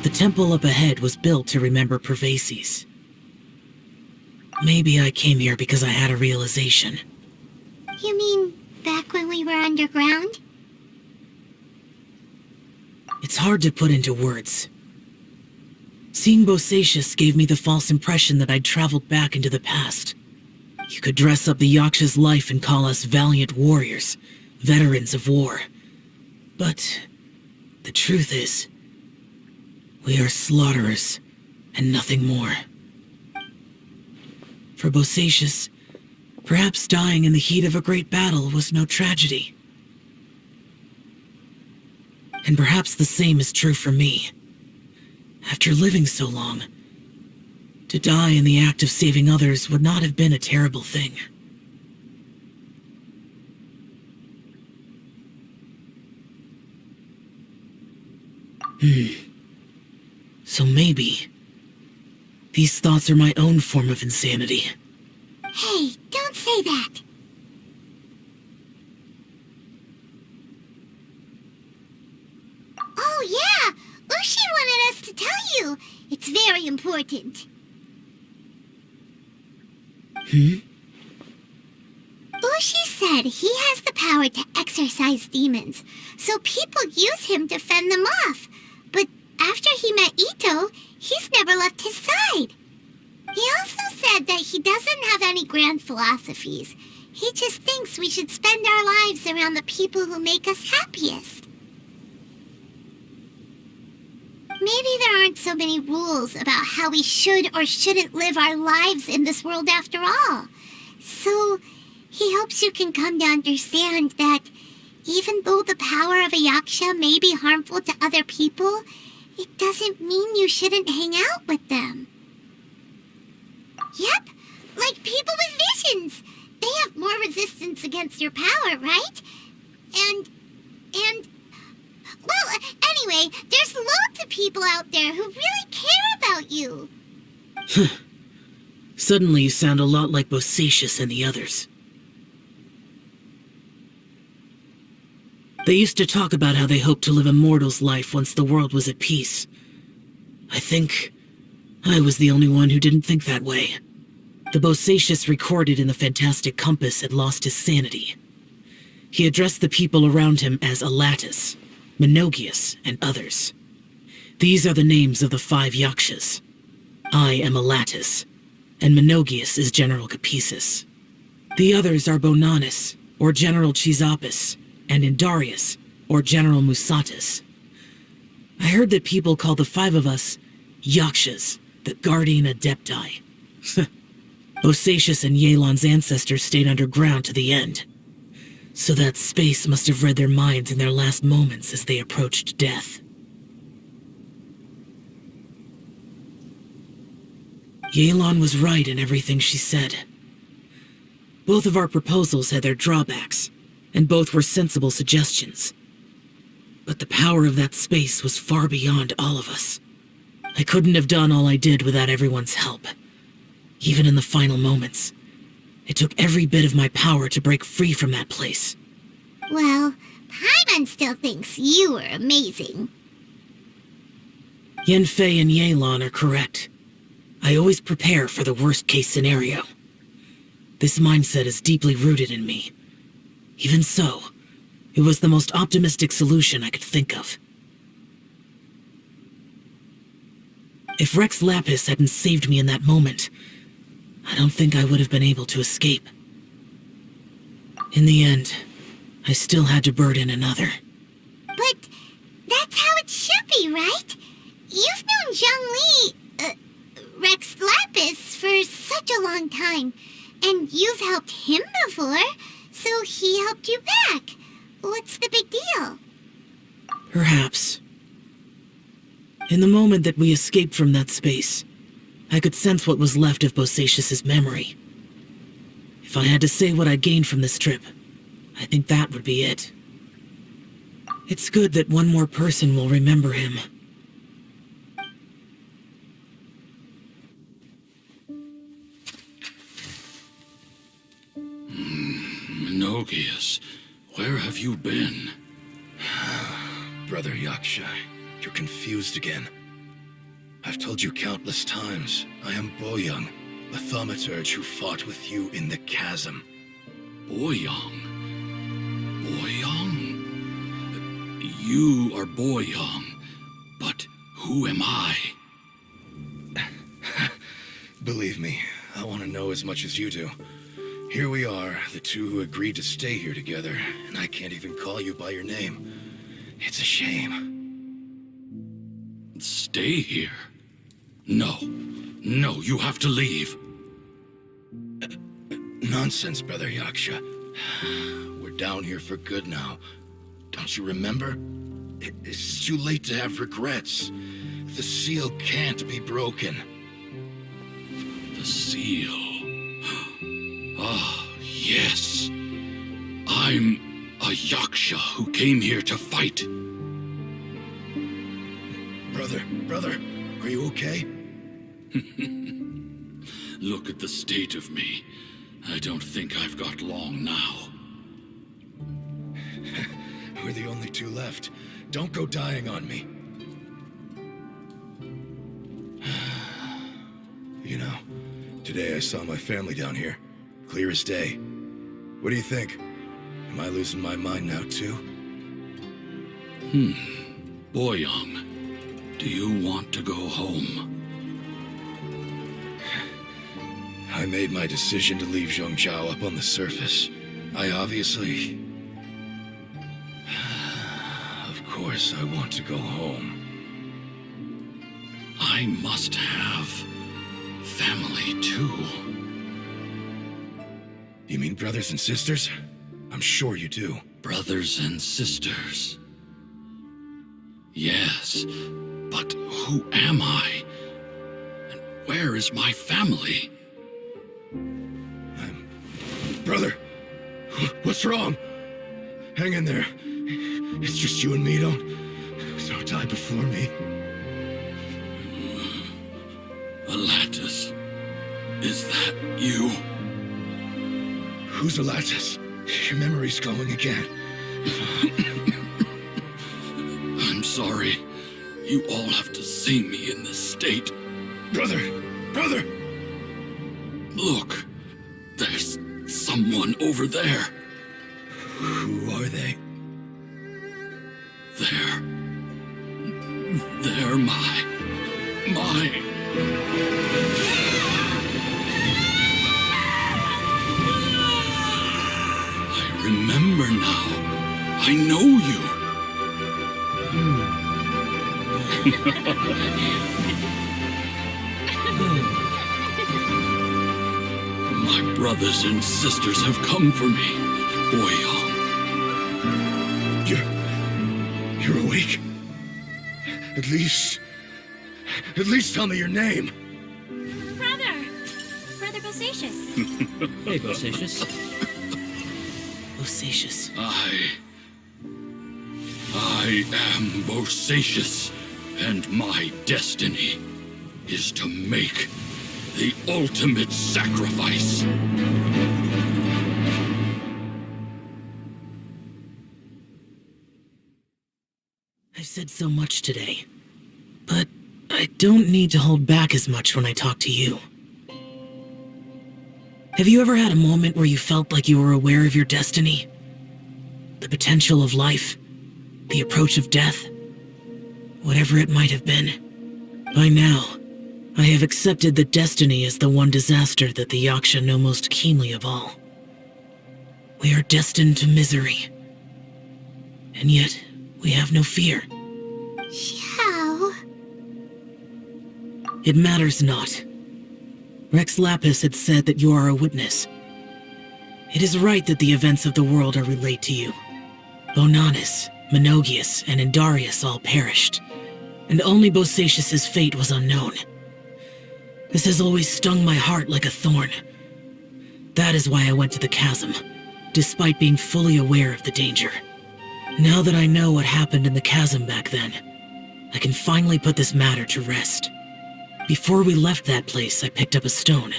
The temple up ahead was built to remember Pervases. Maybe I came here because I had a realization. You mean back when we were underground? It's hard to put into words. Seeing Bosacius gave me the false impression that I'd traveled back into the past. You could dress up the Yaksha's life and call us valiant warriors, veterans of war. But the truth is, we are slaughterers and nothing more. For Bosacius, perhaps dying in the heat of a great battle was no tragedy. And perhaps the same is true for me. After living so long, to die in the act of saving others would not have been a terrible thing. So maybe these thoughts are my own form of insanity. Hey, don't say that. Oh yeah, Ushi wanted us to tell you. It's very important. Ushi said he has the power to exorcise demons, so people use him to fend them off. But after he met Ito, he's never left his side. He also said that he doesn't have any grand philosophies. He just thinks we should spend our lives around the people who make us happiest. Maybe there aren't so many rules about how we should or shouldn't live our lives in this world after all. So, he hopes you can come to understand that even though the power of a Yaksha may be harmful to other people, it doesn't mean you shouldn't hang out with them. Yep, like people with visions. They have more resistance against your power, right? And... Well, anyway, there's loads of people out there who really care about you. Suddenly you sound a lot like Bosacius and the others. They used to talk about how they hoped to live a mortal's life once the world was at peace. I think I was the only one who didn't think that way. The Bosacius recorded in the Fantastic Compass had lost his sanity. He addressed the people around him as Alatus, Menogius, and others. These are the names of the 5 Yakshas. I am Alatus, and Menogius is General Capisis. The others are Bonanis, or General Chisapis, and Indarius, or General Musatus. I heard that people call the 5 of us Yakshas, the Guardian Adepti. Bosacius and Yelan's ancestors stayed underground to the end. So that space must have read their minds in their last moments as they approached death. Yelan was right in everything she said. Both of our proposals had their drawbacks, and both were sensible suggestions. But the power of that space was far beyond all of us. I couldn't have done all I did without everyone's help. Even in the final moments, it took every bit of my power to break free from that place. Well, Paimon still thinks you were amazing. Yanfei and Yelan are correct. I always prepare for the worst-case scenario. This mindset is deeply rooted in me. Even so, it was the most optimistic solution I could think of. If Rex Lapis hadn't saved me in that moment, I don't think I would have been able to escape. In the end, I still had to burden another. But that's how it should be, right? You've known Zhongli, Rex Lapis, for such a long time, and you've helped him before, so he helped you back. What's the big deal? Perhaps. In the moment that we escaped from that space, I could sense what was left of Bosacius's memory. If I had to say what I gained from this trip, I think that would be it. It's good that one more person will remember him. Menogius, where have you been? Brother Yaksha, you're confused again. I've told you countless times, I am Boyoung, the thaumaturge who fought with you in the chasm. Boyoung? Boyoung? You are Boyoung, but who am I? Believe me, I want to know as much as you do. Here we are, the two who agreed to stay here together, and I can't even call you by your name. It's a shame. Stay here? No. No, you have to leave. Nonsense, Brother Yaksha. We're down here for good now. Don't you remember? It's too late to have regrets. The seal can't be broken. The seal. Ah, yes. I'm a Yaksha who came here to fight. Brother, are you okay? Look at the state of me. I don't think I've got long now. We're the only two left. Don't go dying on me. You know, today I saw my family down here. Clear as day. What do you think? Am I losing my mind now, too? Boyoung, do you want to go home? I made my decision to leave Zhongzhou up on the surface. I obviously... Of course I want to go home. I must have family too. You mean brothers and sisters? I'm sure you do. Brothers and sisters. Yes, but who am I? And where is my family? Brother, what's wrong? Hang in there. It's just you and me, don't die before me. Alatus, is that you? Who's Alatus? Your memory's going again. I'm sorry. You all have to see me in this state. Brother! Look, there's someone over there. Who are they? They're my... I remember now. I know you. My brothers and sisters have come for me, Boyoung. You're awake? At least tell me your name. Brother Bosacius. Hey, Bosacius. Bosacius. I am Bosacius, and my destiny is to make the ultimate sacrifice. I've said so much today, but I don't need to hold back as much when I talk to you. Have you ever had a moment where you felt like you were aware of your destiny? The potential of life? The approach of death? Whatever it might have been. By now, I have accepted that destiny is the one disaster that the Yaksha know most keenly of all. We are destined to misery. And yet, we have no fear. Xiao. It matters not. Rex Lapis had said that you are a witness. It is right that the events of the world are relayed to you. Bonanis, Menogius, and Indarius all perished, and only Bosacius's fate was unknown. This has always stung my heart like a thorn. That is why I went to the chasm, despite being fully aware of the danger. Now that I know what happened in the chasm back then, I can finally put this matter to rest. Before we left that place, I picked up a stone.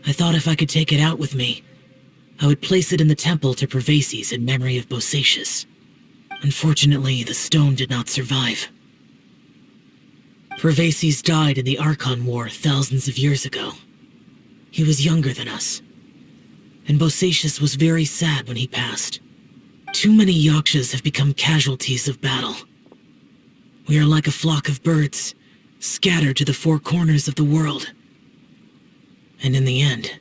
I thought if I could take it out with me, I would place it in the temple to Pervases in memory of Bosacius. Unfortunately, the stone did not survive. Pervases died in the Archon War thousands of years ago. He was younger than us, and Bosacius was very sad when he passed. Too many Yakshas have become casualties of battle. We are like a flock of birds, scattered to the four corners of the world. And in the end,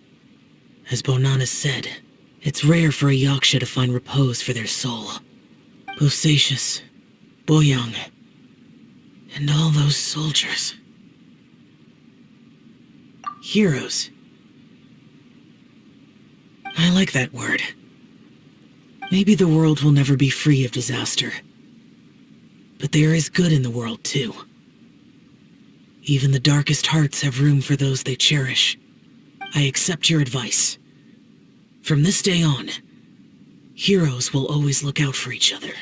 as Bonanas said, it's rare for a Yaksha to find repose for their soul. Bosacius, Boyang, and all those soldiers. Heroes. I like that word. Maybe the world will never be free of disaster. But there is good in the world, too. Even the darkest hearts have room for those they cherish. I accept your advice. From this day on, heroes will always look out for each other.